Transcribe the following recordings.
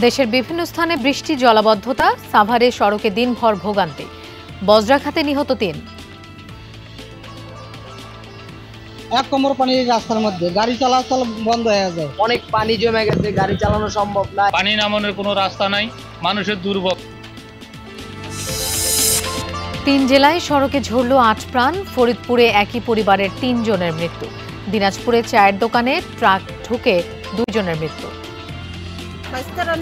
দেশের বিভিন্ন স্থানে বৃষ্টি, জলাবদ্ধতা, সাভারে সড়কে দিনভর ভোগান্তি। বজ্রাঘাতে নিহত ৩। এক কোমর পানি রাস্তার মধ্যে, গাড়ি চলাচল বন্ধ হয়ে যায়। অনেক পানি জমে গেছে, গাড়ি চালানো সম্ভব না। পানি নামানোর কোনো রাস্তা নাই, মানুষের দুর্ভোগ। ৩ জেলায় সড়কে ঝরল ৮ প্রাণ। ফরিদপুরে একই পরিবারের ৩ জনের মৃত্যু। দিনাজপুরে চায়ের দোকানে ট্রাক ঢুকে ২ জনের মৃত্যু।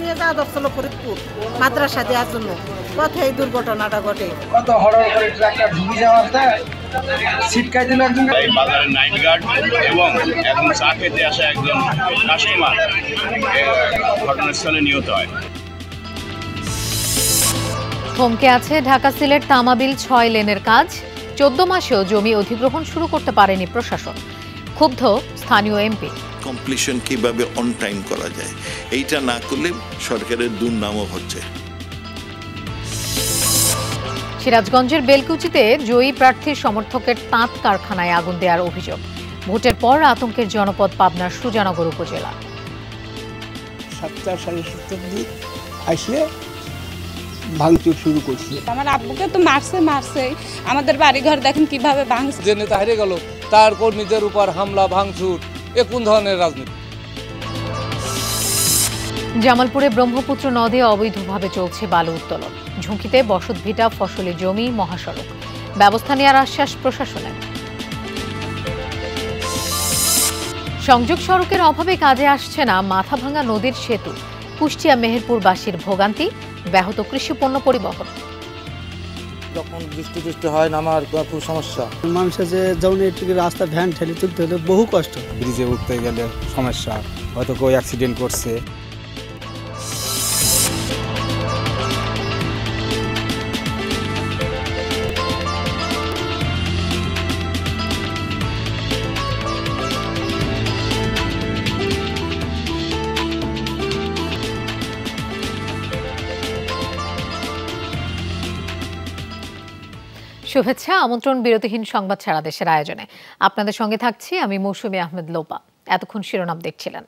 নিয়ে যাওয়া দরছিল ফরিদপুর মাদ্রাসা দেওয়ার জন্য, পথে এই দুর্ঘটনাটা ঘটে। কত হড়র করে ট্রাকটা ঢুকে যাওয়াতে ছিটকাই দিল একজন। এই বাজারের নাইট গার্ড এবং একজন চা খেতে আসা একজন কাস্টমার ঘটনাস্থলে নিহত হয়। থমকে আছে ঢাকা সিলেট তামাবিল ৬ লেনের কাজ। ১৪ মাসেও জমি অধিগ্রহণ শুরু করতে পারেনি প্রশাসন। ক্ষুব্ধ স্থানীয় এমপি। কমপ্লিশন কিভাবে অন টাইম করা যায়, এইটা না করলে সরকারের দুর্নামও হচ্ছে। সিরাজগঞ্জের বেলকুচিতে জয়ী প্রার্থীর সমর্থকের তাঁত কারখানায় আগুন দেওয়ার অভিযোগ। ভোটের পর আতঙ্কের জনপদ পাবনার সুজানগর উপজেলা। ৭টা সাড়ে ৭টার দিক আসলে ভাঙচুর শুরু করছে। আমার আব্বুকে তো মারছে আমাদের বাড়িঘর দেখেন কিভাবে ভাঙছে। যে নেতা হারিয়ে গেল তার কর্মীদের উপর হামলা ভাঙচুর, এ কোন ধরনের রাজনীতি? জামালপুরে ব্রহ্মপুত্র নদে অবৈধভাবে চলছে বালু উত্তোলন। ঝুঁকিতে বসতভিটা, ফসলি জমি, মহাসড়ক। ব্যবস্থা নেওয়ার আশ্বাস প্রশাসনের। সংযোগ সড়কের অভাবে কাজে আসছে না মাথাভাঙা নদীর সেতু। কুষ্টিয়া মেহেরপুরবাসীর ভোগান্তি, ব্যাহত কৃষি পণ্য পরিবহন। যখন বৃষ্টি হয় নামার খুব সমস্যা। মানুষের যে যেমন একটু রাস্তা ভ্যান ঠেলে তুলতে হলে বহু কষ্ট। ব্রিজে উঠতে গেলে সমস্যা, হয়তো কেউ অ্যাক্সিডেন্ট করছে। শুভেচ্ছা, আমন্ত্রণ বিরতিহীন সংবাদ সারা দেশের আয়োজনে। আপনাদের সঙ্গে থাকছি আমি মৌসুমী আহমেদ লোপা। এতক্ষণ শিরোনাম দেখছিলেন।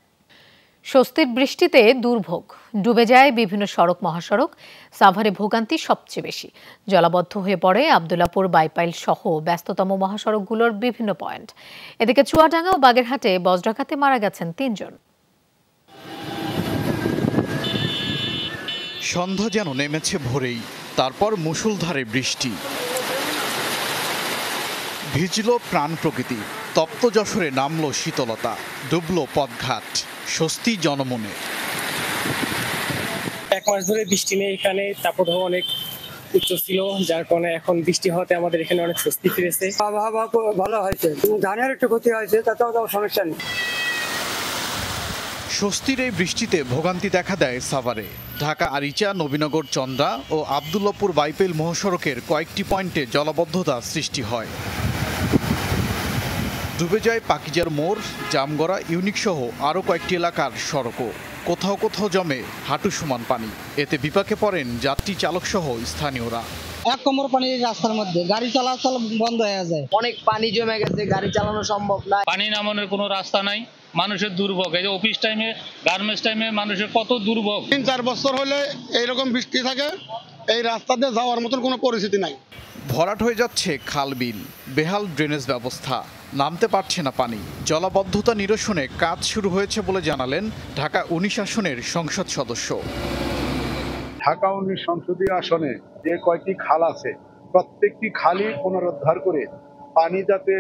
স্বস্তির বৃষ্টিতে দুর্ভোগ, ডুবে যায় বিভিন্ন সড়ক, মহাসড়ক। সাভারে ভোগান্তি সবচেয়ে বেশি। জলাবদ্ধ হয়ে পড়ে আবদুল্লাপুর, বাইপাইল সহ ব্যস্ততম মহাসড়কগুলোর বিভিন্ন পয়েন্ট। এদিকে চুয়াডাঙ্গা ও বাগেরহাটে বজ্রাঘাতে মারা গেছেন ৩ জন। সন্ধ্যা যেন নেমেছে ভোরেই, তারপর মুষলধারে বৃষ্টি। ভিজল প্রাণ প্রকৃতি, তপ্ত যশোরে নামল শীতলতা, ডুবল পথঘাট, স্বস্তি জনমনে। ১ মাস ধরে বৃষ্টি নেই এখানে, তাপমাত্রা অনেক উচ্চ ছিল, যার কারণে এখন বৃষ্টি হওয়াতে আমাদের এখানে অনেক স্বস্তি ফিরেছে। আবহাওয়া ভালো হয়েছে, ধানের একটু ক্ষতি হয়েছে, তাতেও সমস্যা নেই। স্বস্তির এই বৃষ্টিতে ভোগান্তি দেখা দেয় সাভারে। ঢাকা আরিচা, নবীনগর চন্দ্রা ও আবদুল্লাপুর বাইপেল মহাসড়কের কয়েকটি পয়েন্টে জলাবদ্ধতা সৃষ্টি হয়। ডুবে যায় পাকিজার মোড়, জামগড়া ইউনিক সহ আরও কয়েকটি এলাকার সড়কও। কোথাও কোথাও জমে হাঁটু সমান পানি। এতে বিপাকে পড়েন যাত্রী চালক সহ স্থানীয়রা। এক কোমর পানি রাস্তার মধ্যে, গাড়ি চলাচল বন্ধ হয়ে যায়। অনেক পানি জমে গেছে, গাড়ি চালানো সম্ভব না। পানি নামানোর কোনো রাস্তা নাই, মানুষের দুর্ভোগ। এই যে অফিস টাইমে, গার্মেন্টস টাইমে মানুষের কত দুর্ভোগ। ৩-৪ বছর হলে এইরকম বৃষ্টি থাকে, এই রাস্তাতে যাওয়ার মতন কোনো পরিস্থিতি নাই। ভরাট হয়ে যাচ্ছে খাল বিল, বেহাল ড্রেনেজ ব্যবস্থা, নামতে পারছে না পানি। জলাবদ্ধতা নিরসনে কাজ শুরু হয়েছে বলে জানালেন ঢাকা ১৯ আসনের সংসদ সদস্য। ঢাকা ১৯ সংসদীয় আসনে যে কয়টি খাল আছে, প্রত্যেকটি খালই পুনরুদ্ধার করে পানি যাতে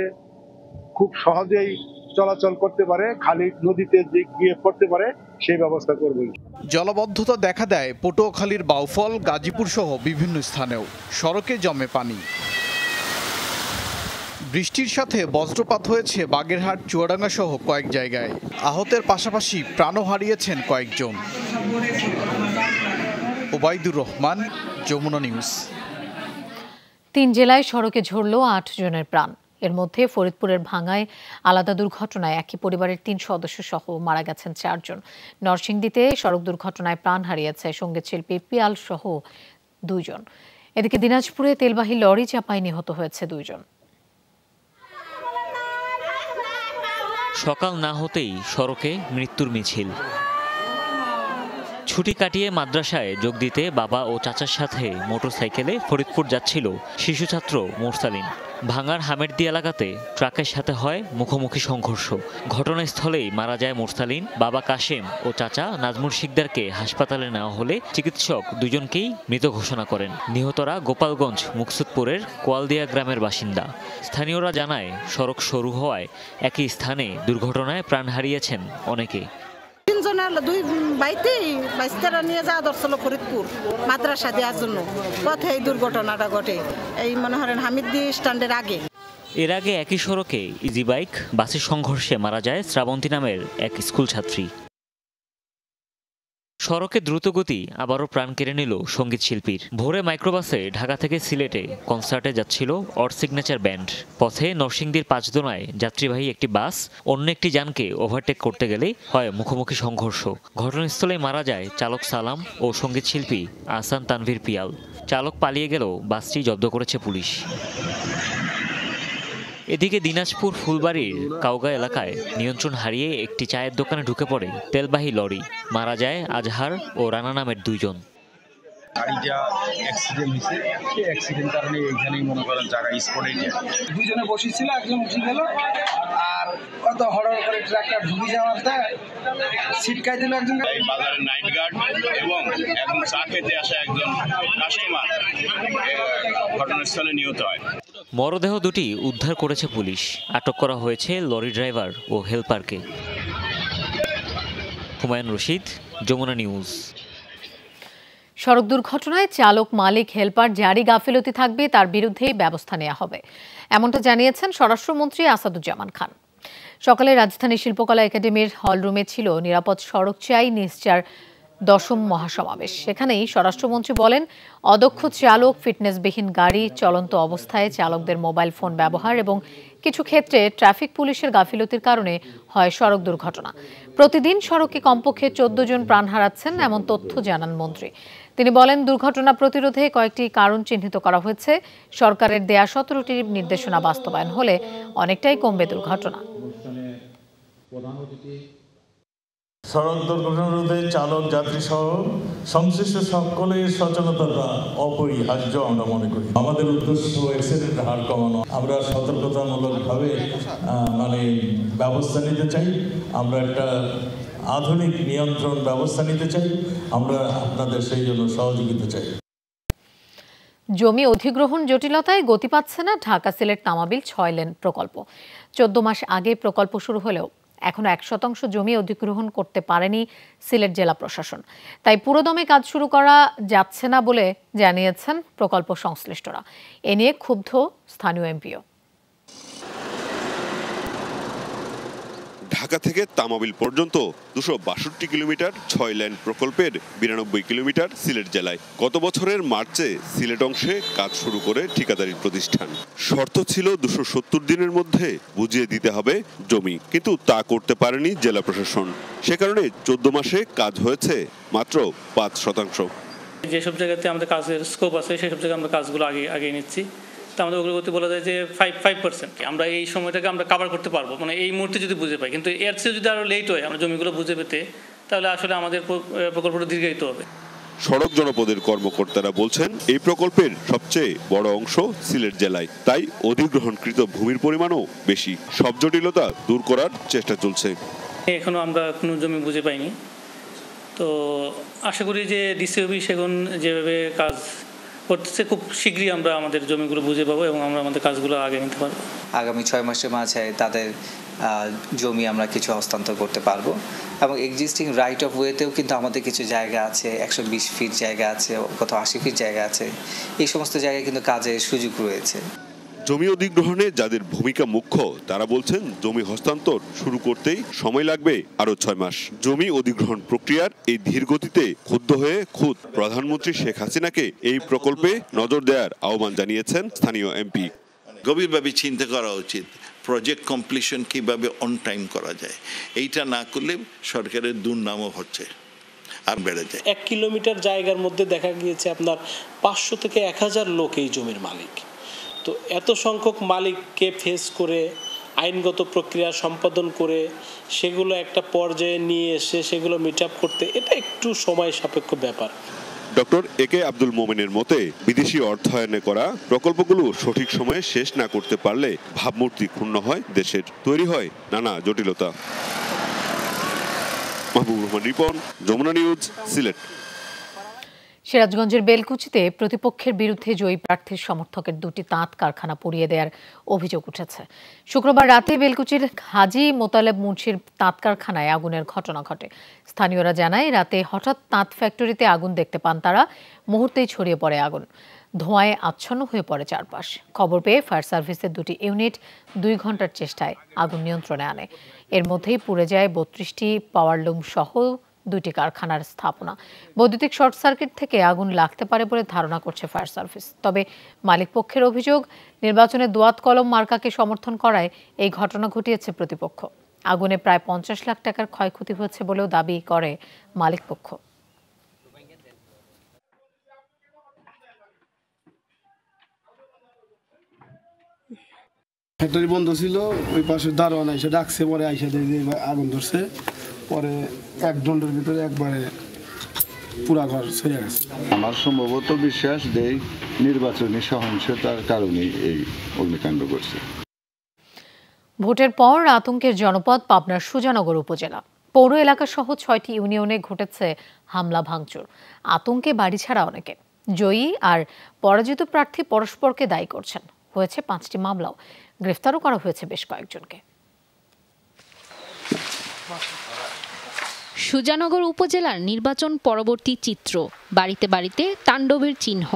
খুব সহজেই চলাচল করতে পারে, খালি নদীতে গিয়ে পড়তে পারে, সেই ব্যবস্থা করবে। জলাবদ্ধতা দেখা দেয় পটুয়াখালীর বাউফল, গাজীপুর সহ বিভিন্ন স্থানেও। সড়কে জমে পানি। বৃষ্টির সাথে বজ্রপাত হয়েছে বাগেরহাট, চুয়াডাঙ্গা সহ কয়েক জায়গায়। আহতের পাশাপাশি প্রাণও হারিয়েছেন কয়েকজন। ওবায়দুর রহমান, যমুনা নিউজ। ৩ জেলায় সড়কে ঝরল ৮ জনের প্রাণ। এর মধ্যে ফরিদপুরের ভাঙ্গায় আলাদা দুর্ঘটনায় একই পরিবারের ৩ সদস্য সহ মারা গেছেন ৪ জন। নরসিংদীতে সড়ক দুর্ঘটনায় প্রাণ হারিয়েছে সঙ্গীত শিল্পী পিয়াল সহ ২ জন। এদিকে দিনাজপুরে তেলবাহী লরি চাপায় নিহত হয়েছে ২ জন। সকাল না হতেই সড়কে মৃত্যুর মিছিল। ছুটি কাটিয়ে মাদ্রাসায় যোগ দিতে বাবা ও চাচার সাথে মোটরসাইকেলে ফরিদপুর যাচ্ছিল শিশু ছাত্র মোরসালিন। ভাঙার হামেরদি এলাকাতে ট্রাকের সাথে হয় মুখোমুখি সংঘর্ষ। ঘটনাস্থলেই মারা যায় মোরসালিন। বাবা কাশেম ও চাচা নাজমুল শিকদারকে হাসপাতালে নেওয়া হলে চিকিৎসক দুজনকেই মৃত ঘোষণা করেন। নিহতরা গোপালগঞ্জ মুকসুদপুরের কোয়ালদিয়া গ্রামের বাসিন্দা। স্থানীয়রা জানায় সড়ক সরু হওয়ায় একই স্থানে দুর্ঘটনায় প্রাণ হারিয়েছেন অনেকে। তিনজনের দুই বাইতেই বাইস্তারা নিয়ে যাওয়া দর্শল ফরিদপুর মাদ্রাসা দেওয়ার জন্য পথে এই দুর্ঘটনাটা ঘটে। এই মনে করেন হামিদদি স্ট্যান্ডের আগে। এর আগে একই সড়কে ইজি বাইক বাসের সংঘর্ষে মারা যায় শ্রাবন্তী নামের এক স্কুল ছাত্রী। সড়কে দ্রুতগতি আবারও প্রাণ কেড়ে নিল সঙ্গীত শিল্পীর। ভোরে মাইক্রোবাসে ঢাকা থেকে সিলেটে কনসার্টে যাচ্ছিল অড সিগনেচার ব্যান্ড। পথে নরসিংদীর পাঁচদোনায় যাত্রীবাহী একটি বাস অন্য একটি যানকে ওভারটেক করতে গেলে হয় মুখোমুখি সংঘর্ষ। ঘটনাস্থলে মারা যায় চালক সালাম ও সঙ্গীত শিল্পী আহসান তানভীর পিয়াল। চালক পালিয়ে গেলেও বাসটি জব্দ করেছে পুলিশ। এদিকে দিনাজপুর ফুলবাড়ির কাউগা এলাকায় নিয়ন্ত্রণ হারিয়ে একটি চায়ের দোকানে ঢুকে পড়ে তেলবাহী লরি। মারা যায় আজহার ও রানা নামের দুইজন। গাড়িটা অ্যাক্সিডেন্ট হয়েছে, সেই অ্যাক্সিডেন্ট কারণে এইখানেই মনে করেন জায়গা স্পটে দুজনে বসেছিল, একজন উঠে গেল আর কত হড়র করে ট্রাকটা ঢুকে যাওয়াতে ছিটকাই দিল একজন। বাজারের নাইট গার্ড এবং এখন চা খেতে আসা একজন কাস্টমার ঘটনাস্থলে নিহত হয়। মরদেহ দুটি উদ্ধার করেছে পুলিশ। আটক করা হয়েছে লরি ড্রাইভার ও হেলপারকে। হুমায়ুন রশিদ, যমুনা নিউজ। সড়ক দুর্ঘটনায় চালক, মালিক, হেলপার যারই গাফিলতি থাকবে তার বিরুদ্ধেই ব্যবস্থা নেওয়া হবে, এমনটা জানিয়েছেন স্বরাষ্ট্রমন্ত্রী আসাদুজ্জামান খান। সকালে রাজধানী শিল্পকলা একাডেমির হলরুমে ছিল নিরাপদ সড়ক চাই নিশ্চার 10ম মহাসমাবেশ। সেখানেই স্বরাষ্ট্রমন্ত্রী বলেন, অদক্ষ চালক, ফিটনেসবিহীন গাড়ি, চলন্ত অবস্থায় চালকদের মোবাইল ফোন ব্যবহার এবং কিছু ক্ষেত্রে ট্রাফিক পুলিশের গাফিলতির কারণে হয় সড়ক দুর্ঘটনা। প্রতিদিন সড়কে কমপক্ষে 14 জন প্রাণ হারাচ্ছেন, এমন তথ্য জানান মন্ত্রী। তিনি বলেন, দুর্ঘটনা প্রতিরোধে কয়েকটি কারণ চিহ্নিত করা হয়েছে। সরকারের দেয়া 17টি নির্দেশনা বাস্তবায়ন হলে অনেকটাই কমবে দুর্ঘটনা। সড়ক দুর্ঘটনা রোধে চালক, যাত্রী সহ সংশ্লিষ্ট সকলের সচেতনতা অপরিহার্য আমরা মনে করি। আমাদের উদ্দেশ্য অ্যাক্সিডেন্টের হার কমানো। আমরা সতর্কতামূলকভাবে ব্যবস্থা নিতে চাই। আমরা একটা আধুনিক নিয়ন্ত্রণ ব্যবস্থা নিতে চাই। আমরা আপনাদের সেই জন্য সহযোগিতা চাই। জমি অধিগ্রহণ জটিলতায় গতি পাচ্ছে না ঢাকা সিলেট তামাবিল 6 লেন প্রকল্প। 14 মাস আগে প্রকল্প শুরু হলেও এখনো 1% জমি অধিগ্রহণ করতে পারেনি সিলেট জেলা প্রশাসন। তাই পুরোদমে কাজ শুরু করা যাচ্ছে না বলে জানিয়েছেন প্রকল্প সংশ্লিষ্টরা। এ নিয়ে ক্ষুব্ধ স্থানীয় এমপিও। ঢাকা থেকে তামাবিল পর্যন্ত 262 কিলোমিটার 6 লেন প্রকল্পের 92 কিলোমিটার সিলেট জেলায়। গত বছরের মার্চে সিলেট অংশে কাজ শুরু করে ঠিকাদারি প্রতিষ্ঠান। শর্ত ছিল 270 দিনের মধ্যে বুঝিয়ে দিতে হবে জমি, কিন্তু তা করতে পারেনি জেলা প্রশাসন। সে কারণে 14 মাসে কাজ হয়েছে মাত্র 5%। যেসব জায়গাতে আমাদের কাজের স্কোপ আছে সেসব জায়গায় আমরা কাজগুলো আগে নিচ্ছি। তা আমাদের অগ্রগতি বলা যায় যে 5%। আমরা এই সময়টাকে আমরা কভার করতে পারবো, এই মুহূর্তে যদি বুঝে পাই। কিন্তু এর চেয়ে যদি আরো লেট হয় আমরা জমিগুলো বুঝে পেতে, তাহলে আসলে আমাদের প্রকল্পটা দীর্ঘায়িত হবে। সড়ক জনপদের কর্মকর্তারা বলছেন, এই প্রকল্পের সবচেয়ে বড় অংশ সিলেট জেলায়, তাই অধিগ্রহণকৃত ভূমির পরিমাণও বেশি। সব জটিলতা দূর করার চেষ্টা চলছে। এখনো আমরা কোনো জমি বুঝে পাইনি, তো আশা করি যে ডিসিওবি সেগুন যেভাবে কাজ করতেছে খুব শীঘ্রই আমরা আমাদের জমিগুলো বুঝে পাবো এবং আমরা আমাদের কাজগুলো আগে নিতে পারবো। আগামী 6 মাসের মাঝে তাদের জমি আমরা কিছু হস্তান্তর করতে পারবো এবং এক্সিস্টিং রাইট অফ ওয়েতেও কিন্তু আমাদের কিছু জায়গা আছে, 120 ফিট জায়গা আছে, কত 80 ফিট জায়গা আছে। এই সমস্ত জায়গায় কিন্তু কাজের সুযোগ রয়েছে। জমি অধিগ্রহণে যাদের ভূমিকা মুখ্য তারা বলছেন, জমি হস্তান্তর শুরু করতেই সময় লাগবে আরো 6 মাস। জমি অধিগ্রহণ প্রক্রিয়ার এই ধীর গতিতে ক্ষুব্ধ হয়ে খোদ প্রধানমন্ত্রী শেখ হাসিনাকে এই প্রকল্পে নজর দেওয়ার আহ্বান জানিয়েছেন স্থানীয় এমপি। গভীরভাবে চিন্তা করা উচিত প্রজেক্ট কমপ্লিশন কিভাবে অন টাইম করা যায়। এইটা না করলে সরকারের দুর্নামও হচ্ছে আর বেড়ে যায়। 1 কিলোমিটার জায়গার মধ্যে দেখা গিয়েছে আপনার 500 থেকে 1000 লোক এই জমির মালিক। তো এত সংখ্যক মালিককে ফেস করে আইনগত প্রক্রিয়া সম্পাদন করে সেগুলো একটা পর্যায়ে নিয়ে এসে সেগুলো মিট আপ করতে এটা একটু সময় সাপেক্ষ ব্যাপার। ডক্টর একে আব্দুল মোমেনের মতে বিদেশি অর্থায়নে করা প্রকল্পগুলো সঠিক সময়ে শেষ না করতে পারলে ভাবমূর্তি ক্ষুণ্ণ হয় দেশের, তৈরি হয় নানা জটিলতা। মাহবুব রহমান রিপন, যমুনা নিউজ, সিলেট। সিরাজগঞ্জের বেলকুচিতে প্রতিপক্ষের বিরুদ্ধে জয়ী প্রার্থীর সমর্থকের দুটি তাঁত কারখানা পুড়িয়ে দেওয়ার অভিযোগ উঠেছে। শুক্রবার রাতে বেলকুচির হাজী মোতালেব মুন্সির তাঁত কারখানায় আগুনের ঘটনা ঘটে। স্থানীয়রা জানায় রাতে হঠাৎ তাঁত ফ্যাক্টরিতে আগুন দেখতে পান তারা, মুহূর্তেই ছড়িয়ে পড়ে আগুন। ধোঁয়ায় আচ্ছন্ন হয়ে পড়ে চারপাশ। খবর পেয়ে ফায়ার সার্ভিসের দুটি ইউনিট 2 ঘন্টার চেষ্টায় আগুন নিয়ন্ত্রণে আনে। এর মধ্যেই পুড়ে যায় 32টি পাওয়ারলুম সহ 2টি কারখানার স্থাপনা। বৈদ্যুতিক শর্ট সার্কিট থেকে আগুন লাগতে পারে বলে ধারণা করছে ফায়ার সার্ভিস। তবে মালিকপক্ষের অভিযোগ, নির্বাচনে দোয়াত কলম মার্কাকে সমর্থন করায় এই ঘটনা ঘটিয়েছে প্রতিপক্ষ। আগুনে প্রায় 50 লাখ টাকার ক্ষয়ক্ষতি হয়েছে বলেও দাবি করে মালিকপক্ষ। ফ্যাক্টরি বন্ধ ছিল, ওই পাশে দারোয়ান এসে ডাকছে, পরে আইসা দিয়ে আগুন ধরছে, পরে এক দণ্ডের ভিতরে একবারে পুরা ঘর ছেড়ে গেছে। আমার সম্ভবত বিশ্বাস দেই নির্বাচনী সহিংসতার কারণেই এই অগ্নিকাণ্ড ঘটছে। ভোটের পর আতঙ্কের জনপদ পাবনার সুজানগর উপজেলা। পৌর এলাকা সহ 6টি ইউনিয়নে ঘটেছে হামলা ভাঙচুর। আতঙ্কে বাড়ি ছাড়া অনেকে। জয়ী আর পরাজিত প্রার্থী পরস্পরকে দায়ী করছেন। হয়েছে 5টি মামলাও। গ্রেফতারও করা হয়েছে বেশ কয়েকজনকে। সুজানগর উপজেলার নির্বাচন পরবর্তী চিত্র, বাড়িতে বাড়িতে তাণ্ডবের চিহ্ন।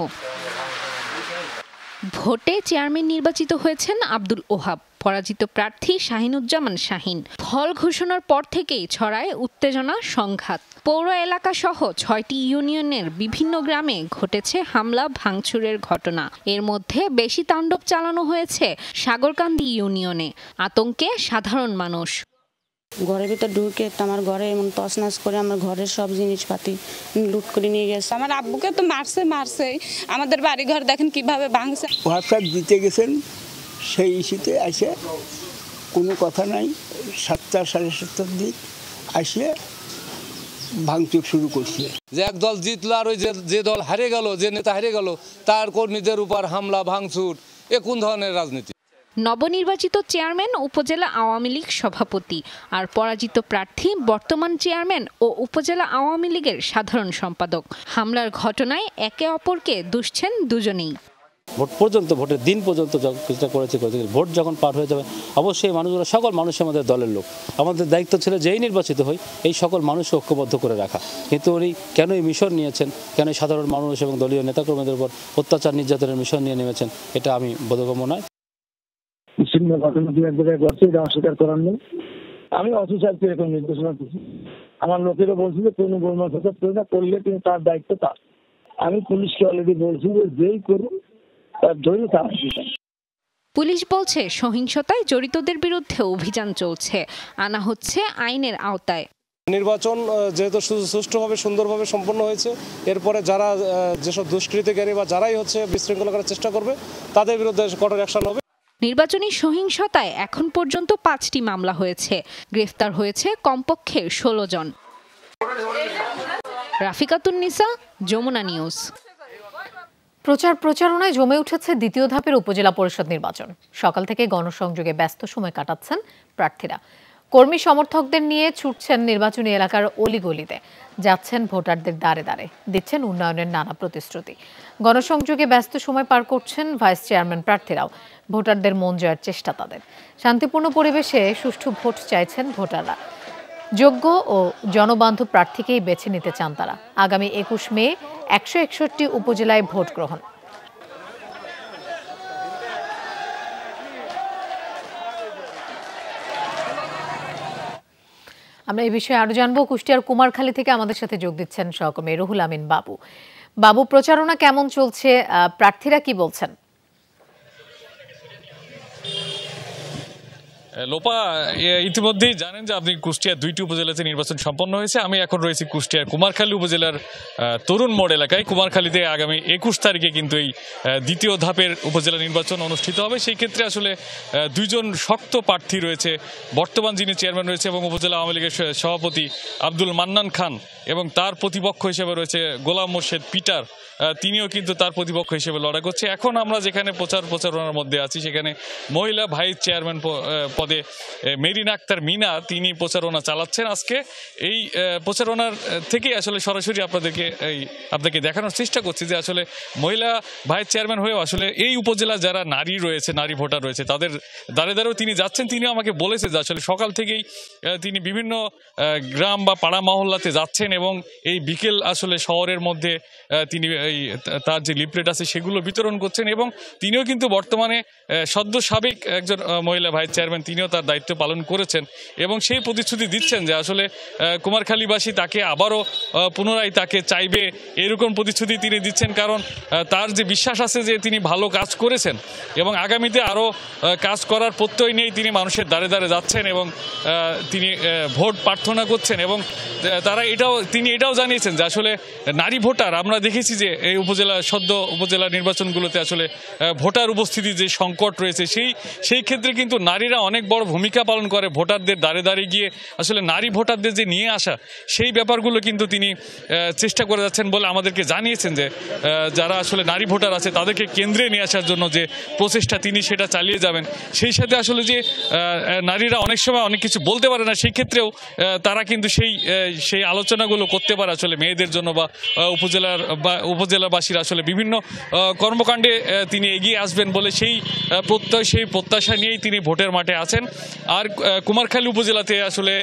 ভোটে চেয়ারম্যান নির্বাচিত হয়েছেন আব্দুল ওহাব, পরাজিত প্রার্থী শাহিনুজ্জামান শাহিন। ফল ঘোষণার পর থেকেই ছড়ায় উত্তেজনা, সংঘাত। পৌর এলাকা সহ 6টি ইউনিয়নের বিভিন্ন গ্রামে ঘটেছে হামলা ভাঙচুরের ঘটনা। এর মধ্যে বেশি তাণ্ডব চালানো হয়েছে সাগরকান্দি ইউনিয়নে। আতঙ্কে সাধারণ মানুষ। ঘরের ভিতর ঢুকে আমার ঘরে এমন তছনছ করে আমার ঘরের সব জিনিসপাতি লুট করে নিয়ে গেছে। আমার আব্বুকে তো মারছে, আমাদের বাড়ি ঘর দেখেন কিভাবে ভাঙছে। হোয়াটসঅ্যাপ দিতে গেছেন, সেই ইস্যুতে আসে কোনো কথা নাই, 7টা সাড়ে 7টার দিক আসে ভাঙচুর শুরু করছে। যে এক দল জিতলো আর ওই যে দল হারিয়ে গেল, যে নেতা হারিয়ে গেল, তার কর্মীদের উপর হামলা ভাঙচুর, এ কোন ধরনের রাজনীতি? নবনির্বাচিত চেয়ারম্যান উপজেলা আওয়ামী লীগ সভাপতি আর পরাজিত প্রার্থী বর্তমান চেয়ারম্যান ও উপজেলা আওয়ামী লীগের সাধারণ সম্পাদক। হামলার ঘটনায় একে অপরকে দুষছেন দুজনেই। ভোট পর্যন্ত, ভোটের দিন পর্যন্ত চেষ্টা করেছে, ভোট যখন পার হয়ে যাবে অবশ্যই মানুষগুলো, সকল মানুষ আমাদের দলের লোক, আমাদের দায়িত্ব ছিল যেই নির্বাচিত হই এই সকল মানুষকে ঐক্যবদ্ধ করে রাখা। কিন্তু উনি কেন এই মিশন নিয়েছেন, কেন সাধারণ মানুষ এবং দলীয় নেতাকর্মীদের উপর অত্যাচার নির্যাতনের মিশন নিয়ে নেমেছেন, এটা আমি বোধগম্য নয়। ঘটনা দু এক জায়গায় ঘটছে, এটা অস্বীকার করার নেই। আমি অফিসারকে এরকম নির্দেশনা দিচ্ছি, আমার লোকেরও বলছি যে কোনো গোলমাল না করলে কিন্তু তার দায়িত্ব তার। আমি পুলিশকে অলরেডি বলছি যে যেই করুন তার ধরে তার। পুলিশ বলছে সহিংসতায় জড়িতদের বিরুদ্ধে অভিযান চলছে, আনা হচ্ছে আইনের আওতায়। নির্বাচন যেহেতু সুষ্ঠুভাবে সুন্দরভাবে সম্পন্ন হয়েছে, এরপরে যারা যেসব দুষ্কৃতিকারী বা যারাই হচ্ছে বিশৃঙ্খলা করার চেষ্টা করবে তাদের বিরুদ্ধে কঠোর অ্যাকশন হবে। নির্বাচনী সহিংসতায় এখন পর্যন্ত 5টি মামলা হয়েছে। গ্রেফতার হয়েছে কমপক্ষে 16 জন। রাফিকাতুন্নিসা, যমুনা নিউজ। প্রচারণায় জমে উঠেছে দ্বিতীয় ধাপের উপজেলা পরিষদ নির্বাচন। সকাল থেকে গণসংযোগে ব্যস্ত সময় কাটাচ্ছেন প্রার্থীরা। কর্মী সমর্থকদের নিয়ে ছুটছেন নির্বাচনী এলাকার অলিগলিতে, যাচ্ছেন ভোটারদের দ্বারে দ্বারে, দিচ্ছেন উন্নয়নের নানা প্রতিশ্রুতি। গণসংযোগে ব্যস্ত সময় পার করছেন ভাইস চেয়ারম্যান প্রার্থীরাও। ভোটারদের মন জয়ের চেষ্টা তাদের। শান্তিপূর্ণ পরিবেশে সুষ্ঠু ভোট চাইছেন ভোটাররা। যোগ্য ও জনবান্ধব প্রার্থীকেই বেছে নিতে চান তারা। আগামী 21 মে 161 উপজেলায় ভোট গ্রহণ। আমরা এই বিষয়ে আরো জানবো। কুষ্টিয়ার কুমারখালী থেকে আমাদের সাথে যোগ দিচ্ছেন সহকর্মী রুহুল আমিন বাবু। বাবু, প্রচারণা কেমন চলছে, প্রার্থীরা কি বলছেন? লোপা, ইতিমধ্যেই জানেন যে আপনি কুষ্টিয়ার 2টি উপজেলাতে নির্বাচন সম্পন্ন হয়েছে। আমি এখন রয়েছি কুষ্টিয়ার কুমারখালী উপজেলার তরুণ মোড় এলাকায়। কুমারখালীতে আগামী 21 তারিখে কিন্তু এই দ্বিতীয় ধাপের উপজেলা নির্বাচন অনুষ্ঠিত হবে। সেই ক্ষেত্রে আসলে দুইজন শক্ত প্রার্থী রয়েছে। বর্তমান যিনি চেয়ারম্যান রয়েছে এবং উপজেলা আওয়ামী লীগের সভাপতি আব্দুল মান্নান খান, এবং তার প্রতিপক্ষ হিসেবে রয়েছে গোলাম মোর্শেদ পিটার, তিনিও কিন্তু তার প্রতিপক্ষ হিসেবে লড়াই করছে। এখন আমরা যেখানে প্রচারণার মধ্যে আছি সেখানে মহিলা ভাইস চেয়ারম্যান পদে মেরিন আক্তার মিনা তিনি প্রচারণা চালাচ্ছেন। আজকে এই প্রচারণার থেকে আসলে সরাসরি আপনাকে দেখানোর চেষ্টা করছি যে আসলে মহিলা ভাইস চেয়ারম্যান হয়েও আসলে এই উপজেলা যারা নারী রয়েছে, নারী ভোটার রয়েছে, তাদের দ্বারে দ্বারেও তিনি যাচ্ছেন। তিনিও আমাকে বলেছে যে আসলে সকাল থেকেই তিনি বিভিন্ন গ্রাম বা পাড়া মহল্লাতে যাচ্ছেন এবং এই বিকেল আসলে শহরের মধ্যে তিনি তার যে লিফলেট আছে সেগুলো বিতরণ করছেন। এবং তিনিও কিন্তু বর্তমানে সদ্য সাবেক একজন মহিলা ভাইস চেয়ারম্যান, তিনিও তার দায়িত্ব পালন করেছেন এবং সেই প্রতিশ্রুতি দিচ্ছেন যে আসলে কুমারখালীবাসী তাকে আবারও পুনরায় তাকে চাইবে, এরকম প্রতিশ্রুতি তিনি দিচ্ছেন। কারণ তার যে বিশ্বাস আছে যে তিনি ভালো কাজ করেছেন এবং আগামীতে আরও কাজ করার প্রত্যয় নিয়েই তিনি মানুষের দ্বারে দ্বারে যাচ্ছেন এবং তিনি ভোট প্রার্থনা করছেন। এবং তিনি এটাও জানিয়েছেন যে আসলে নারী ভোটার, আমরা দেখেছি যে এই সদ্য উপজেলা নির্বাচনগুলোতে আসলে ভোটার উপস্থিতি যে সংকট রয়েছে সেই ক্ষেত্রে কিন্তু নারীরা অনেক বড় ভূমিকা পালন করে। ভোটারদের দ্বারে দ্বারে গিয়ে আসলে নারী ভোটারদের যে নিয়ে আসা, সেই ব্যাপারগুলো কিন্তু তিনি চেষ্টা করে যাচ্ছেন বলে আমাদেরকে জানিয়েছেন যে যারা আসলে নারী ভোটার আছে তাদেরকে কেন্দ্রে নিয়ে আসার জন্য যে প্রচেষ্টা তিনি সেটা চালিয়ে যাবেন। সেই সাথে আসলে যে নারীরা অনেক সময় অনেক কিছু বলতে পারে না, সেই ক্ষেত্রেও তারা কিন্তু সেই আলোচনাগুলো করতে পারে আসলে মেয়েদের জন্য বা উপজেলাবাসীর আসলে বিভিন্ন কর্মকাণ্ডে তিনি এগিয়ে আসবেন বলে সেই প্রত্যাশা নিয়েই তিনি ভোটের মাঠে আছেন। আর কুমারখালী উপজেলাতে আসলে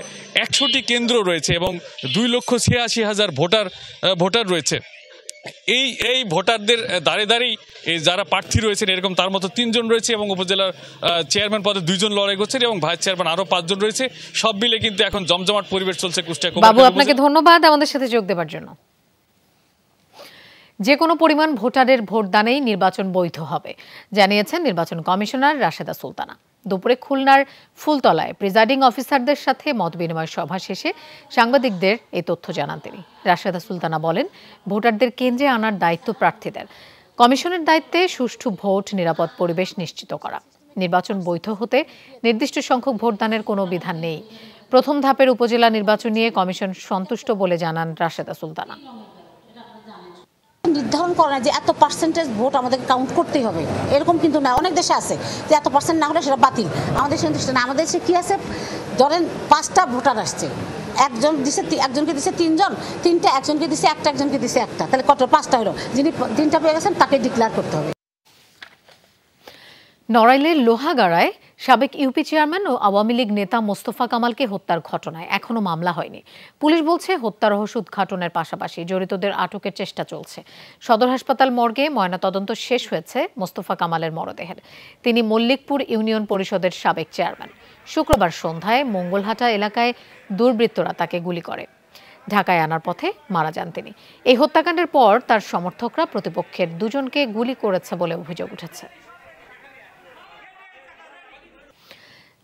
100টি কেন্দ্র রয়েছে এবং 2,86,000 ভোটার রয়েছে। এই ভোটারদের দ্বারে দ্বারেই যারা প্রার্থী রয়েছেন এরকম তার মতো 3 জন রয়েছে এবং উপজেলার চেয়ারম্যান পদে 2 জন লড়াই করছেন এবং ভাইস চেয়ারম্যান আরো 5 জন রয়েছে। সব মিলে কিন্তু এখন জমজমাট পরিবেশ চলছে কুষ্টিয়া। বাবু, আপনাকে ধন্যবাদ আমাদের সাথে যোগ দেওয়ার জন্য। যে কোনো পরিমাণ ভোটারের ভোটদানেই নির্বাচন বৈধ হবে জানিয়েছেন নির্বাচন কমিশনার রাশেদা সুলতানা। দুপুরে খুলনার ফুলতলায় প্রিজাইডিং অফিসারদের সাথে মতবিনিময় সভা শেষে সাংবাদিকদের এই তথ্য জানান তিনি। রাশেদা সুলতানা বলেন, ভোটারদের কেন্দ্রে আনার দায়িত্ব প্রার্থীদের। কমিশনের দায়িত্বে সুষ্ঠু ভোট, নিরাপদ পরিবেশ নিশ্চিত করা। নির্বাচন বৈধ হতে নির্দিষ্ট সংখ্যক ভোটদানের কোনো বিধান নেই। প্রথম ধাপের উপজেলা নির্বাচন নিয়ে কমিশন সন্তুষ্ট বলে জানান রাশেদা সুলতানা। নির্ধারণ করে না যে এত পার্সেন্টেজ ভোট আমাদেরকে কাউন্ট করতেই হবে, এরকম কিন্তু না। অনেক দেশে আছে যে এত পার্সেন্ট না হলে সেটা বাতিল। আমাদের দেশে না, আমাদের দেশে কি আছে, ধরেন 5টা ভোটার আসছে, একজনকে দিছে 3 জন, 3টা একজনকে দিছে একটা, একজনকে দিছে একটা, তাহলে কত 5টা হলো। যিনি 3টা পেয়ে গেছেন তাকে ডিক্লেয়ার করতে হবে। নড়াইলের লোহাগাড়ায় সাবেক ইউপি চেয়ারম্যান ও আওয়ামী লীগ নেতা মোস্তফা কামালকে হত্যার ঘটনায় এখনো মামলা হয়নি। পুলিশ বলছে হত্যা রহস্য উদ্ঘাটনের পাশাপাশি জড়িতদের আটকের চেষ্টা চলছে। সদর হাসপাতাল মর্গে ময়নাতদন্ত শেষ হয়েছে মোস্তফা কামালের মরদেহের। তিনি মল্লিকপুর ইউনিয়ন পরিষদের সাবেক চেয়ারম্যান। শুক্রবার সন্ধ্যায় মঙ্গলহাটা এলাকায় দুর্বৃত্তরা তাকে গুলি করে। ঢাকায় আনার পথে মারা যান তিনি। এই হত্যাকাণ্ডের পর তার সমর্থকরা প্রতিপক্ষের 2 জনকে গুলি করেছে বলে অভিযোগ উঠেছে।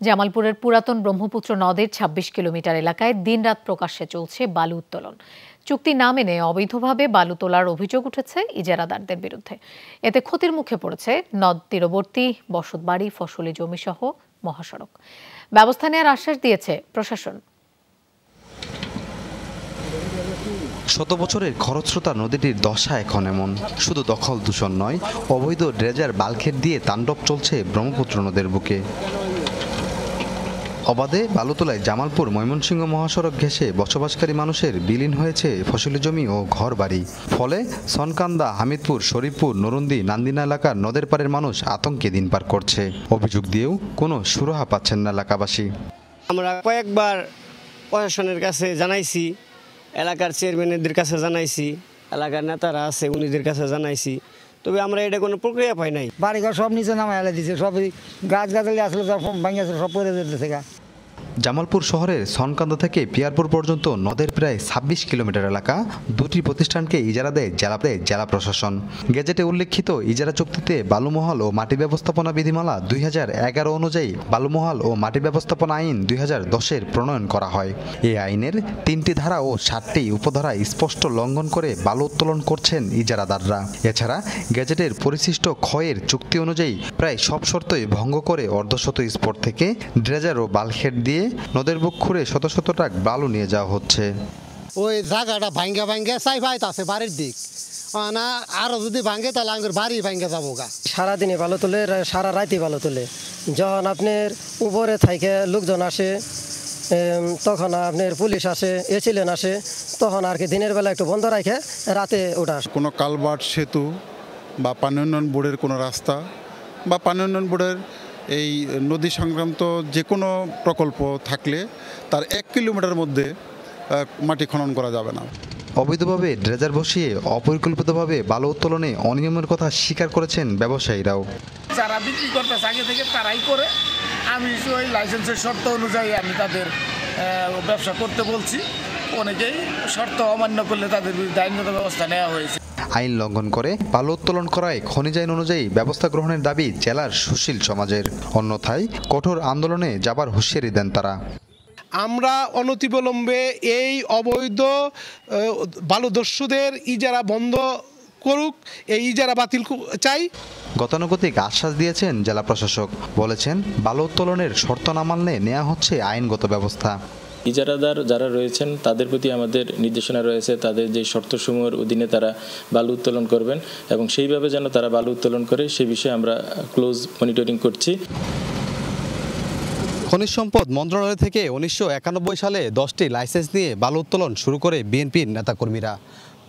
জামালপুরের পুরাতন ব্রহ্মপুত্র নদের 26 কিলোমিটার এলাকায় দিনরাত প্রকাশ্যে চলছে বালু উত্তোলন। চুক্তি না মেনে অবৈধভাবে বালু তোলার অভিযোগ উঠেছে ইজারাদারদের বিরুদ্ধে। এতে ক্ষতির মুখে পড়েছে নদ তীরবর্তী বসতবাড়ি, ফসলি জমি সহ মহাসড়ক। ব্যবস্থা নেওয়ার আশ্বাস দিয়েছে প্রশাসন। শত বছরের খরস্রোতা নদীটির দশা এখন এমন। শুধু দখল দূষণ নয়, অবৈধ ড্রেজার বাল্কহেড দিয়ে তাণ্ডব চলছে ব্রহ্মপুত্র নদের বুকে। অবাধে বালুতলায় জামালপুর ময়মনসিংহ মহাসড়ক ঘেঁষে বসবাসকারী মানুষের বিলীন হয়েছে ফসলি জমি ও ঘর বাড়ি। ফলে সনকান্দা, হামিদপুর, শরীফপুর, নরুন্দি, নান্দিনা এলাকার নদের পাড়ের মানুষ আতঙ্কে দিন পার করছে। অভিযোগ দিয়েও কোনো সুরাহা পাচ্ছেন না এলাকাবাসী। আমরা কয়েকবার প্রশাসনের কাছে জানাইছি, এলাকার চেয়ারম্যানদের কাছে জানাইছি, এলাকার নেতারা আছে উনিদের কাছে জানাইছি, তবে আমরা এটা কোনো প্রক্রিয়া পাই নাই। বাড়িঘর সব নিচে নামাই দিচ্ছে, সব গাছ গাছালি আসলে সব ভাঙিয়েছে, সব পরে যেতেছে। জামালপুর শহরের সনকান্দা থেকে পিয়ারপুর পর্যন্ত নদের প্রায় ২৬ কিলোমিটার এলাকা দুটি প্রতিষ্ঠানকে ইজারা দেয় জেলা প্রশাসন। গেজেটে উল্লেখিত ইজারা চুক্তিতে বালুমহল ও মাটি ব্যবস্থাপনা বিধিমালা ২০১১ অনুযায়ী বালুমহল ও মাটি ব্যবস্থাপনা আইন ২০১০-এর প্রণয়ন করা হয়। এই আইনের ৩টি ধারা ও ৭টি উপধারা স্পষ্ট লঙ্ঘন করে বালু উত্তোলন করছেন ইজারাদাররা। এছাড়া গেজেটের পরিশিষ্ট ক্ষয়ের চুক্তি অনুযায়ী প্রায় সব শর্তই ভঙ্গ করে অর্ধশত স্পট থেকে ড্রেজার ও বালখেট দিয়ে নদের বুক খুঁড়ে শত শত ট্রাক বালু নিয়ে যাওয়া হচ্ছে। ওই জায়গাটা ভাঙ্গা চাই পাইতাছে বাড়ির দিক না, আরো যদি ভাঙ্গে তাহলে আমাদের বাড়ি ভাঙ্গে যাবো গা। সারাদিনে ভালো তোলে, সারা রাতে ভালো তোলে। যখন আপনার উপরে থেকে লোকজন আসে, তখন আপনার পুলিশ আসে, এসিলেন আসে, তখন আর কি দিনের বেলা একটু বন্ধ রাখে, রাতে ওটা আসে। কোনো কালভার্ট, সেতু বা পানি উন্নয়ন বোর্ডের কোনো রাস্তা বা পানি উন্নয়ন বোর্ডের এই নদী সংক্রান্ত যে কোনো প্রকল্প থাকলে তার ১ কিলোমিটার মধ্যে মাটি খনন করা যাবে না। অবৈধভাবে ড্রেজার বসিয়ে অপরিকল্পিতভাবে বালু উত্তোলনে অনিয়মের কথা স্বীকার করেছেন ব্যবসায়ীরাও। যারা বিক্রি করতেছে আগে থেকে তারাই করে, আমি ওই লাইসেন্সের শর্ত অনুযায়ী আমি তাদের ব্যবসা করতে বলছি। অনেকেই শর্ত অমান্য করলে তাদের বিরুদ্ধে আইনগত ব্যবস্থা নেওয়া হয়েছে। আইন লঙ্ঘন করে বালু উত্তোলন করায় খনিজ আইন অনুযায়ী ব্যবস্থা গ্রহণের দাবি জেলার সুশীল সমাজের। অন্যথায় কঠোর আন্দোলনে যাবার হুঁশিয়ারি দেন তারা। আমরা অনতিবিলম্বে এই অবৈধ বালুদস্যুদের ইজারা বন্ধ করুক, এই ইজারা বাতিল চাই। গতানুগতিক আশ্বাস দিয়েছেন জেলা প্রশাসক। বলেছেন বালু উত্তোলনের শর্ত না মানলে নেওয়া হচ্ছে আইনগত ব্যবস্থা। ইজারাদার যারা রয়েছেন তাদের প্রতি আমাদের নির্দেশনা রয়েছে, তাদের যে শর্তসমূহের অধীনে তারা বালু উত্তোলন করবেন এবং সেইভাবে যেন তারা বালু উত্তোলন করে সে বিষয়ে আমরা ক্লোজ মনিটরিং করছি। খনিজ সম্পদ মন্ত্রণালয় থেকে ১৯৯১ সালে 10টি লাইসেন্স নিয়ে বালু উত্তোলন শুরু করে বিএনপির নেতাকর্মীরা।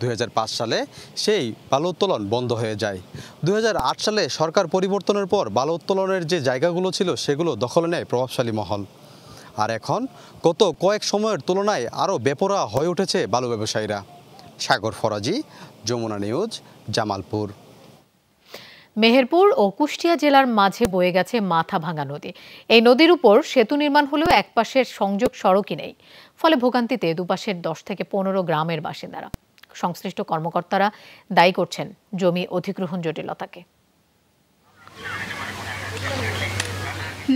২০০৫ সালে সেই বালু উত্তোলন বন্ধ হয়ে যায়। ২০০৮ সালে সরকার পরিবর্তনের পর বালু উত্তোলনের যে জায়গাগুলো ছিল সেগুলো দখলে নেয় প্রভাবশালী মহল। আর এখন গত কয়েক সময়ের তুলনায় আরও বেপরোয়া হয়ে উঠেছে বালু ব্যবসায়ীরা। সাগর ফরাজি, যমুনা নিউজ, জামালপুর। মেহেরপুর ও কুষ্টিয়া জেলার মাঝে বয়ে গেছে মাথাভাঙা নদী। এই নদীর উপর সেতু নির্মাণ হলেও একপাশের সংযোগ সড়কই নেই। ফলে ভোগান্তিতে দুপাশের ১০ থেকে ১৫ গ্রামের বাসিন্দারা। সংশ্লিষ্ট কর্মকর্তারা দায়ী করছেন জমি অধিগ্রহণ জটিলতাকে।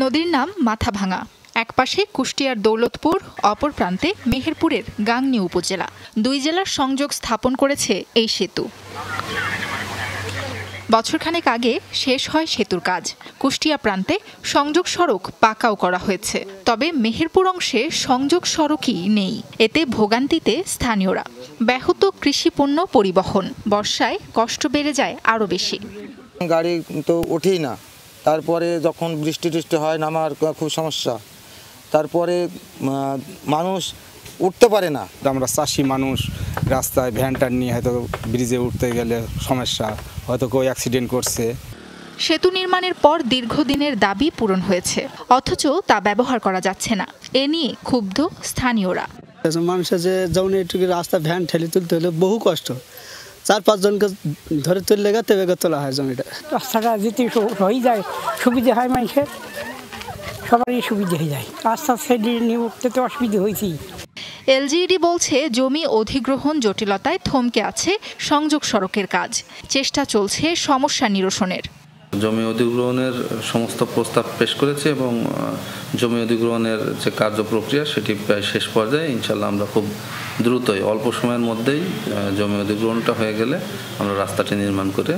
নদীর নাম মাথাভাঙা। একপাশে কুষ্টিয়ার দৌলতপুর, অপর প্রান্তে মেহেরপুরের গাংনী উপজেলা। দুই জেলার সংযোগ স্থাপন করেছে এই সেতু। বছরখানেক আগে শেষ হয় সেতুর কাজ। কুষ্টিয়া প্রান্তে সংযোগ সড়ক পাকাও করা হয়েছে, তবে মেহেরপুর অংশে সংযোগ সড়কই নেই। এতে ভোগান্তিতে স্থানীয়রা। ব্যাহত কৃষিপণ্য পরিবহন, বর্ষায় কষ্ট বেড়ে যায় আরও বেশি। গাড়ি তো ওঠেই না, তারপরে যখন বৃষ্টি টিষ্টি হয় নামার খুব সমস্যা, তারপরে মানুষ উঠতে পারে না। আমরা চাষি মানুষ, রাস্তায় ভ্যানটার নিয়ে হয়তো ব্রিজে উঠতে গেলে সমস্যা, হয়তো কেউ অ্যাক্সিডেন্ট করছে। সেতু নির্মাণের পর দীর্ঘদিনের দাবি পূরণ হয়েছে, অথচ তা ব্যবহার করা যাচ্ছে না। এ নিয়ে ক্ষুব্ধ স্থানীয়রা। মানুষের যে যেমন একটু রাস্তা ভ্যান ঠেলে তুলতে হলে বহু কষ্ট, ৪-৫ জনকে ধরে তুললে তেবে তোলা হয় জমিটা। রাস্তাটা যেতে হয়ে যায়, সুবিধা হয় মানুষের, সবারই সুবিধা হয়ে যায়। রাস্তা সাইডে নিয়ে উঠতে তো অসুবিধা হয়েছি। এলজিইডি বলছে জমি অধিগ্রহণ জটিলতায় থমকে আছে সংযোগ সড়কের কাজ। চেষ্টা চলছে সমস্যা নিরসনের। জমি অধিগ্রহণের সমস্ত প্রস্তাব পেশ করেছে এবং জমি অধিগ্রহণের যে কার্য প্রক্রিয়া সেটি প্রায় শেষ পর্যায়ে। ইনশাল্লাহ আমরা খুব দ্রুতই অল্প সময়ের মধ্যেই জমি অধিগ্রহণটা হয়ে গেলে আমরা রাস্তাটি নির্মাণ করে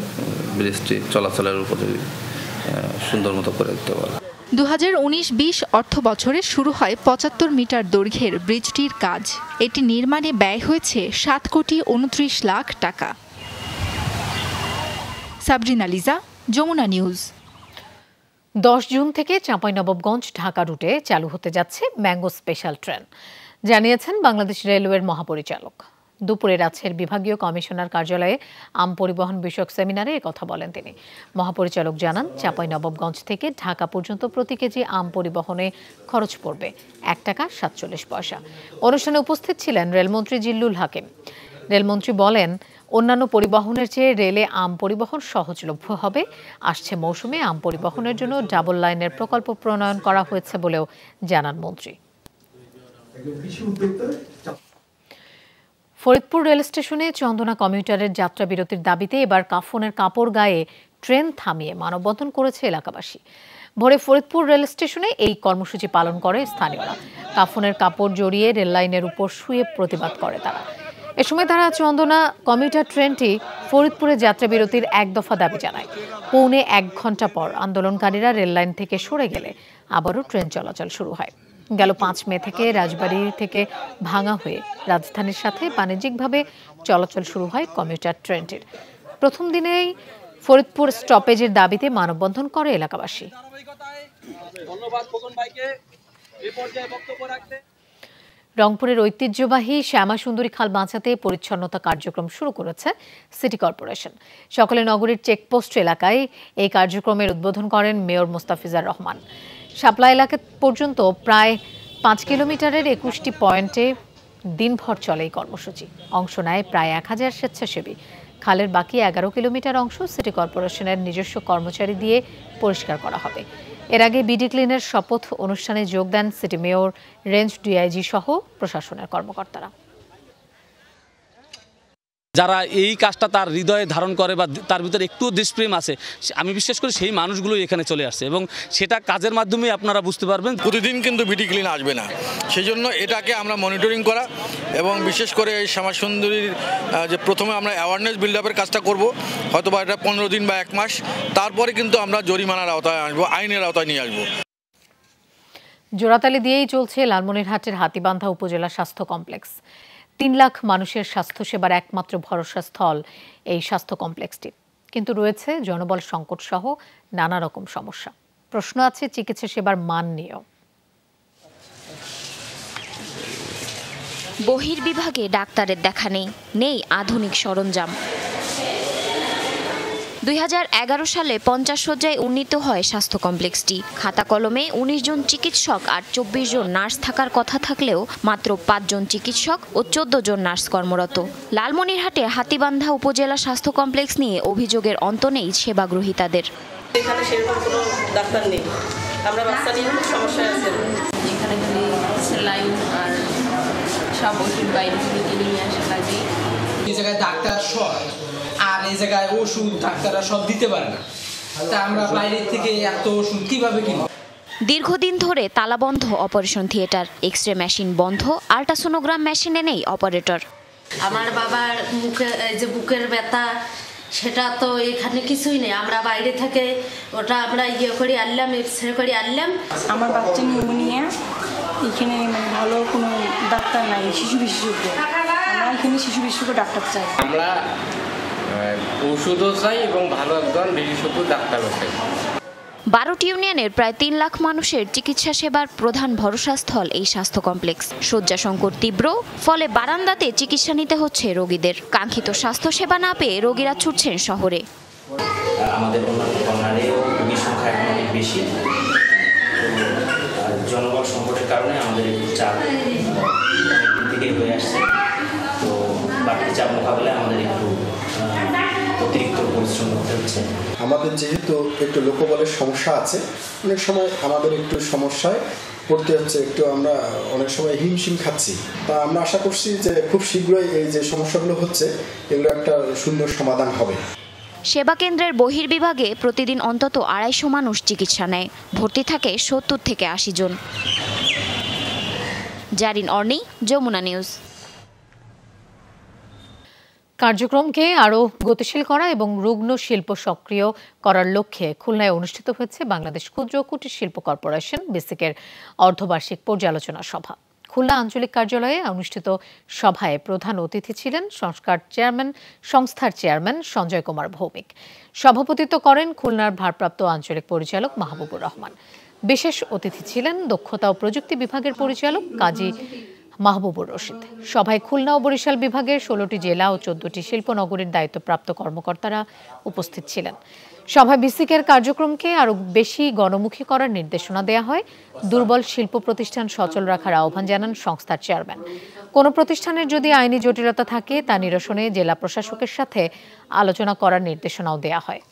ব্রিজটি চলাচলের উপযোগী সুন্দর মতো করে দিতে পারব। 2019-20 অর্থ বছরে শুরু হয় 75 মিটার দৈর্ঘ্যের ব্রিজটির কাজ। এটি নির্মাণে ব্যয় হয়েছে 7,29,00,000 টাকা। সাবরিনা লিজা, যমুনা নিউজ। 10 জুন থেকে চাঁপাইনবাবগঞ্জ ঢাকা রুটে চালু হতে যাচ্ছে ম্যাঙ্গো স্পেশাল ট্রেন, জানিয়েছেন বাংলাদেশ রেলওয়ের মহাপরিচালক। দুপুরে রাজশাহীর বিভাগীয় কমিশনার কার্যালয়ে আম পরিবহন বিষয়ক সেমিনারে একথা বলেন তিনি। মহাপরিচালক জানান, চাঁপাইনবাবগঞ্জ থেকে ঢাকা পর্যন্ত প্রতি কেজি আম পরিবহনে খরচ পড়বে 1 টাকা 47 পয়সা। অনুষ্ঠানে উপস্থিত ছিলেন রেলমন্ত্রী জিল্লুল হাকিম। রেলমন্ত্রী বলেন, অন্যান্য পরিবহনের চেয়ে রেলে আম পরিবহন সহজলভ্য হবে। আসছে মৌসুমে আম পরিবহনের জন্য ডাবল লাইনের প্রকল্প প্রণয়ন করা হয়েছে বলেও জানান মন্ত্রী। ফরিদপুর রেল স্টেশনে চন্দনা কমিউটারের যাত্রা বিরতির দাবিতে এবার কাফনের কাপড় গায়ে ট্রেন থামিয়ে মানববন্ধন করেছে এলাকাবাসী। ভোরে ফরিদপুর রেল স্টেশনে এই কর্মসূচি পালন করে স্থানীয়রা। কাফনের কাপড় জড়িয়ে রেল লাইনের উপর শুয়ে প্রতিবাদ করে তারা। এ সময় তারা চন্দনা কমিউটার ট্রেনটি ফরিদপুরে যাত্রা বিরতির এক দফা দাবি জানায়। পৌনে 1 ঘন্টা পর আন্দোলনকারীরা রেল লাইন থেকে সরে গেলে আবারও ট্রেন চলাচল শুরু হয়। গেল 5 মে থেকে রাজবাড়ী থেকে ভাঙা হয়ে রাজধানীর সাথে বাণিজ্যিকভাবে চলাচল শুরু হয় কমিউটার ট্রেনটির। প্রথম দিনেই ফরিদপুর স্টপেজের দাবিতে মানববন্ধন করে এলাকাবাসী। রংপুরের ঐতিহ্যবাহী শ্যামা সুন্দরী খাল বাঁচাতে পরিচ্ছন্নতা কার্যক্রম শুরু করেছে সিটি কর্পোরেশন। সকালে নগরীর চেকপোস্ট এলাকায় এই কার্যক্রমের উদ্বোধন করেন মেয়র মোস্তাফিজার রহমান। শাপলা এলাকা পর্যন্ত প্রায় 5 কিলোমিটারের 21টি পয়েন্টে দিনভর চলে এই কর্মসূচি। অংশ নেয় প্রায় 1000 স্বেচ্ছাসেবী। খালের বাকি 11 কিলোমিটার অংশ সিটি কর্পোরেশনের নিজস্ব কর্মচারী দিয়ে পরিষ্কার করা হবে। এর আগে বিডি ক্লিনের শপথ অনুষ্ঠানে যোগ দেন সিটি মেয়র, রেঞ্জ ডিআইজি সহ প্রশাসনের কর্মকর্তারা। যারা এই কাজটা তার হৃদয়ে ধারণ করে বা তার ভিতরে একটু দেশপ্রেম আছে, আমি বিশ্বাস করি সেই মানুষগুলো এখানে চলে আসছে এবং সেটা কাজের মাধ্যমে আপনারা বুঝতে পারবেন। প্রতিদিন কিন্তু বিডি ক্লিন আসবে না, সেই জন্য এটাকে আমরা মনিটরিং করা এবং বিশেষ করে এই শ্যামা সুন্দরীর যে প্রথমে আমরা অ্যাওয়ারনেস বিল্ড আপের কাজটা করব, হয়তো বা এটা 15 দিন বা 1 মাস, তারপরে কিন্তু আমরা জরিমানার আওতায় আসবো, আইনের আওতায় নিয়ে আসবো। জোড়াতালি দিয়েই চলছে লালমনিরহাটের হাতীবান্ধা উপজেলা স্বাস্থ্য কমপ্লেক্স। 3 লাখ মানুষের স্বাস্থ্যসেবার একমাত্র ভরসা স্থল এই স্বাস্থ্য কমপ্লেক্সটি, কিন্তু রয়েছে জনবল সংকট সহ নানা রকম সমস্যা। প্রশ্ন আছে চিকিৎসা সেবার মান নিয়েও। বহির্বিভাগে ডাক্তারের দেখা নেই আধুনিক সরঞ্জাম। 2011 সালে 50 শয্যায় উন্নীত হয় স্বাস্থ্য কমপ্লেক্সটি। খাতা কলমে 19 জন চিকিৎসক আর 24 জন নার্স থাকার কথা থাকলেও মাত্র 5 জন চিকিৎসক ও 14 জন নার্স কর্মরত। লালমনিরহাটে হাতীবান্ধা উপজেলা স্বাস্থ্য কমপ্লেক্স নিয়ে অভিযোগের অন্ত নেই সেবাগ্রহীতাদের। এখানে সেরকম কোনো ডাক্তার নেই, আমরা বাচ্চা নিয়ে সমস্যায় আছি। এখানে খালি সেলাইন আর সব ওষুধ বাইরে থেকে কিনে নিয়ে আসা লাগে। এই জায়গায় ডাক্তার শর্ট আর এই জায়গায় ওষুধ ডাক্তাররা সব দিতে পারে না, তা আমরা বাইরে থেকে এত ওষুধ কিভাবে কিনব? দীর্ঘদিন ধরে তালাবন্ধ অপারেশন থিয়েটার, এক্সরে মেশিন বন্ধ, আল্ট্রাসোনোগ্রাম মেশিনে নেই অপারেটর। আমার বাবার মুখে যে বুকের ব্যথা, সেটা তো এখানে কিছুই নেই। আমরা বাইরে থেকে ওটা আমরা করে আনলাম, এক্সরে করে আনলাম। আমার বাচ্চা নিউমোনিয়া, এখানে মানে ভালো কোনো ডাক্তার নাই, শিশু বিশেষজ্ঞ। আমরা এখানে শিশু বিশেষজ্ঞ ডাক্তার চাই। আমরা ওষুধও চাই এবং ভালো একজন বিশেষজ্ঞ ডাক্তারও চাই। 12টি ইউনিয়নের প্রায় 3 লাখ মানুষের চিকিৎসা সেবার প্রধান ভরসাস্থল এই স্বাস্থ্য কমপ্লেক্স। শয্যা সংকট তীব্র, ফলে বারান্দাতে চিকিৎসা নিতে হচ্ছে রোগীদের। কাঙ্ক্ষিত স্বাস্থ্য সেবা না পেয়ে রোগীরা ছুটছেন শহরে। আমাদের অন্যান্য কর্নারেও রোগীর সংখ্যা এখন অনেক বেশি, জনবল সংকটের কারণে আমাদের একটু চাপ অনেকদিন থেকেই হয়ে আসছে। তো বাড়তি চাপ মোকাবেলায় আমাদের একটু অতিরিক্ত পরিশ্রম করতে হচ্ছে। আমাদের যেহেতু একটু লোকবলের সমস্যা আছে, অনেক সময় আমাদের একটু সমস্যায় পড়তে হচ্ছে, একটু আমরা অনেক সময় হিমশিম খাচ্ছি। তা আমরা আশা করছি যে খুব শীঘ্রই এই যে সমস্যাগুলো হচ্ছে এগুলো একটা সুন্দর সমাধান হবে। সেবা কেন্দ্রের বহির্বিভাগে প্রতিদিন অন্তত 250 মানুষ চিকিৎসা নেয়। ভর্তি থাকে 70 থেকে 80 জন। জারিন অর্নি, যমুনা নিউজ। কার্যক্রমকে আরও গতিশীল করা এবং রুগ্ন শিল্প সক্রিয় করার লক্ষ্যে খুলনায় অনুষ্ঠিত হয়েছে বাংলাদেশ ক্ষুদ্র কুটির শিল্প কর্পোরেশন বেসিকের অর্ধবার্ষিক পর্যালোচনা সভা। খুলনা আঞ্চলিক কার্যালয়ে অনুষ্ঠিত সভায় প্রধান অতিথি ছিলেন সংস্থার চেয়ারম্যান সঞ্জয় কুমার ভৌমিক। সভাপতিত্ব করেন খুলনার ভারপ্রাপ্ত আঞ্চলিক পরিচালক মাহবুবুর রহমান। বিশেষ অতিথি ছিলেন দক্ষতা ও প্রযুক্তি বিভাগের পরিচালক কাজী মাহবুবুর রশিদ। সভায় খুলনা ও বরিশাল বিভাগের 16টি জেলা ও 14টি শিল্পনগরীর দায়িত্বপ্রাপ্ত কর্মকর্তারা উপস্থিত ছিলেন। সভায় বিসিকের কার্যক্রমকে আরও বেশি গণমুখী করার নির্দেশনা দেওয়া হয়। দুর্বল শিল্প প্রতিষ্ঠান সচল রাখার আহ্বান জানান সংস্থার চেয়ারম্যান। কোনো প্রতিষ্ঠানের যদি আইনি জটিলতা থাকে তা নিরসনে জেলা প্রশাসকের সাথে আলোচনা করার নির্দেশনাও দেওয়া হয়।